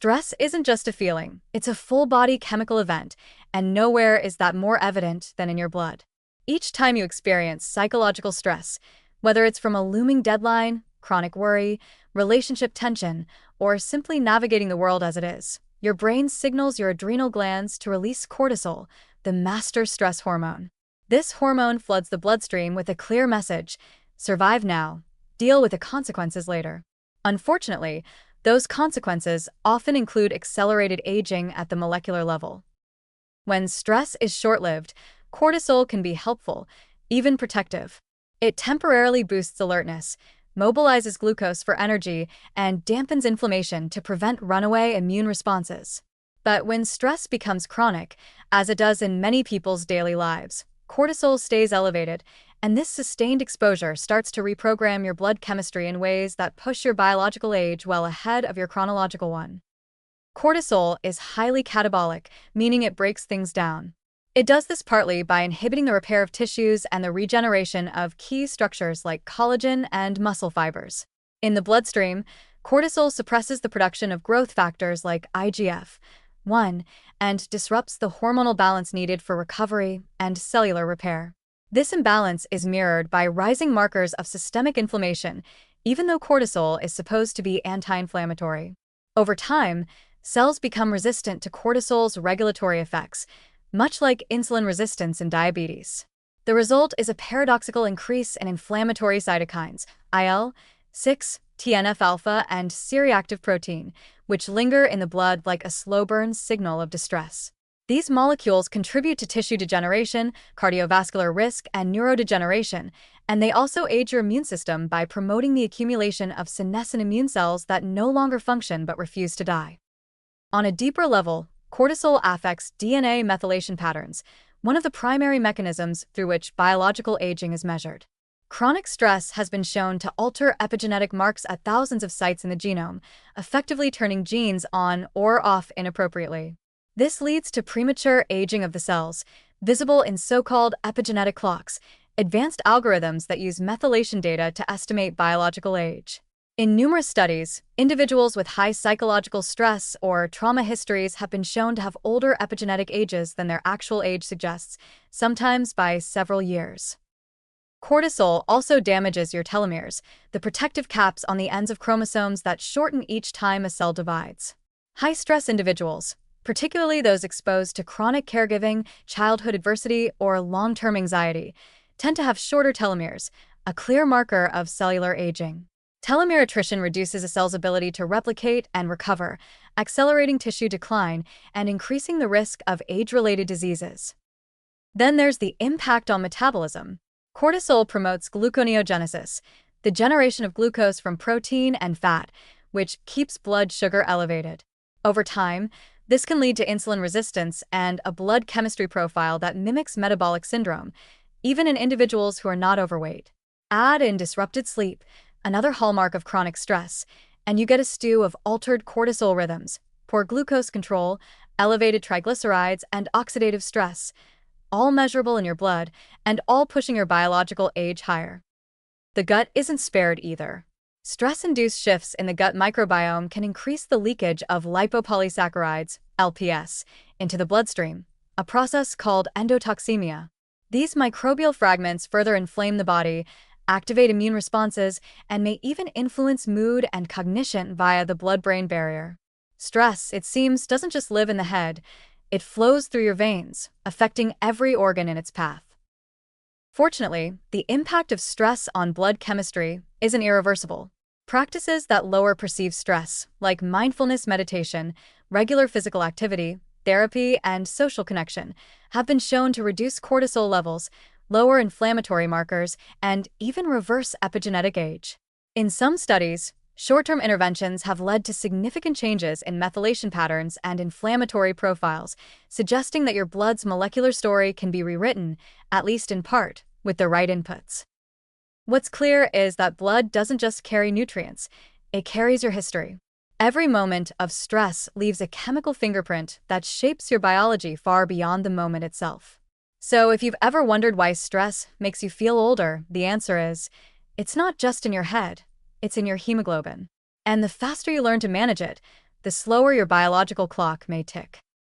Stress isn't just a feeling, it's a full-body chemical event, and nowhere is that more evident than in your blood. Each time you experience psychological stress, whether it's from a looming deadline, chronic worry, relationship tension, or simply navigating the world as it is, your brain signals your adrenal glands to release cortisol, the master stress hormone. This hormone floods the bloodstream with a clear message: survive now, deal with the consequences later. Unfortunately, those consequences often include accelerated aging at the molecular level. When stress is short-lived, cortisol can be helpful, even protective. It temporarily boosts alertness, mobilizes glucose for energy, and dampens inflammation to prevent runaway immune responses. But when stress becomes chronic, as it does in many people's daily lives, cortisol stays elevated, and this sustained exposure starts to reprogram your blood chemistry in ways that push your biological age well ahead of your chronological one. Cortisol is highly catabolic, meaning it breaks things down. It does this partly by inhibiting the repair of tissues and the regeneration of key structures like collagen and muscle fibers. In the bloodstream, cortisol suppresses the production of growth factors like IGF-1 and disrupts the hormonal balance needed for recovery and cellular repair. This imbalance is mirrored by rising markers of systemic inflammation, even though cortisol is supposed to be anti-inflammatory. Over time, cells become resistant to cortisol's regulatory effects, much like insulin resistance in diabetes. The result is a paradoxical increase in inflammatory cytokines, IL-6, TNF-alpha, and C-reactive protein, which linger in the blood like a slow-burn signal of distress. These molecules contribute to tissue degeneration, cardiovascular risk, and neurodegeneration, and they also age your immune system by promoting the accumulation of senescent immune cells that no longer function but refuse to die. On a deeper level, cortisol affects DNA methylation patterns, one of the primary mechanisms through which biological aging is measured. Chronic stress has been shown to alter epigenetic marks at thousands of sites in the genome, effectively turning genes on or off inappropriately. This leads to premature aging of the cells, visible in so-called epigenetic clocks, advanced algorithms that use methylation data to estimate biological age. In numerous studies, individuals with high psychological stress or trauma histories have been shown to have older epigenetic ages than their actual age suggests, sometimes by several years. Cortisol also damages your telomeres, the protective caps on the ends of chromosomes that shorten each time a cell divides. High-stress individuals, particularly those exposed to chronic caregiving, childhood adversity, or long-term anxiety, tend to have shorter telomeres, a clear marker of cellular aging. Telomere attrition reduces a cell's ability to replicate and recover, accelerating tissue decline and increasing the risk of age-related diseases. Then there's the impact on metabolism. Cortisol promotes gluconeogenesis, the generation of glucose from protein and fat, which keeps blood sugar elevated. Over time, this can lead to insulin resistance and a blood chemistry profile that mimics metabolic syndrome, even in individuals who are not overweight. Add in disrupted sleep, another hallmark of chronic stress, and you get a stew of altered cortisol rhythms, poor glucose control, elevated triglycerides, and oxidative stress, all measurable in your blood and all pushing your biological age higher. The gut isn't spared either. Stress-induced shifts in the gut microbiome can increase the leakage of lipopolysaccharides, LPS, into the bloodstream, a process called endotoxemia. These microbial fragments further inflame the body, activate immune responses, and may even influence mood and cognition via the blood-brain barrier. Stress, it seems, doesn't just live in the head. It flows through your veins, affecting every organ in its path. Fortunately, the impact of stress on blood chemistry isn't irreversible. Practices that lower perceived stress, like mindfulness meditation, regular physical activity, therapy, and social connection, have been shown to reduce cortisol levels, lower inflammatory markers, and even reverse epigenetic age. In some studies, short-term interventions have led to significant changes in methylation patterns and inflammatory profiles, suggesting that your blood's molecular story can be rewritten, at least in part, with the right inputs. What's clear is that blood doesn't just carry nutrients, it carries your history. Every moment of stress leaves a chemical fingerprint that shapes your biology far beyond the moment itself. So if you've ever wondered why stress makes you feel older, the answer is, it's not just in your head, it's in your hemoglobin. And the faster you learn to manage it, the slower your biological clock may tick.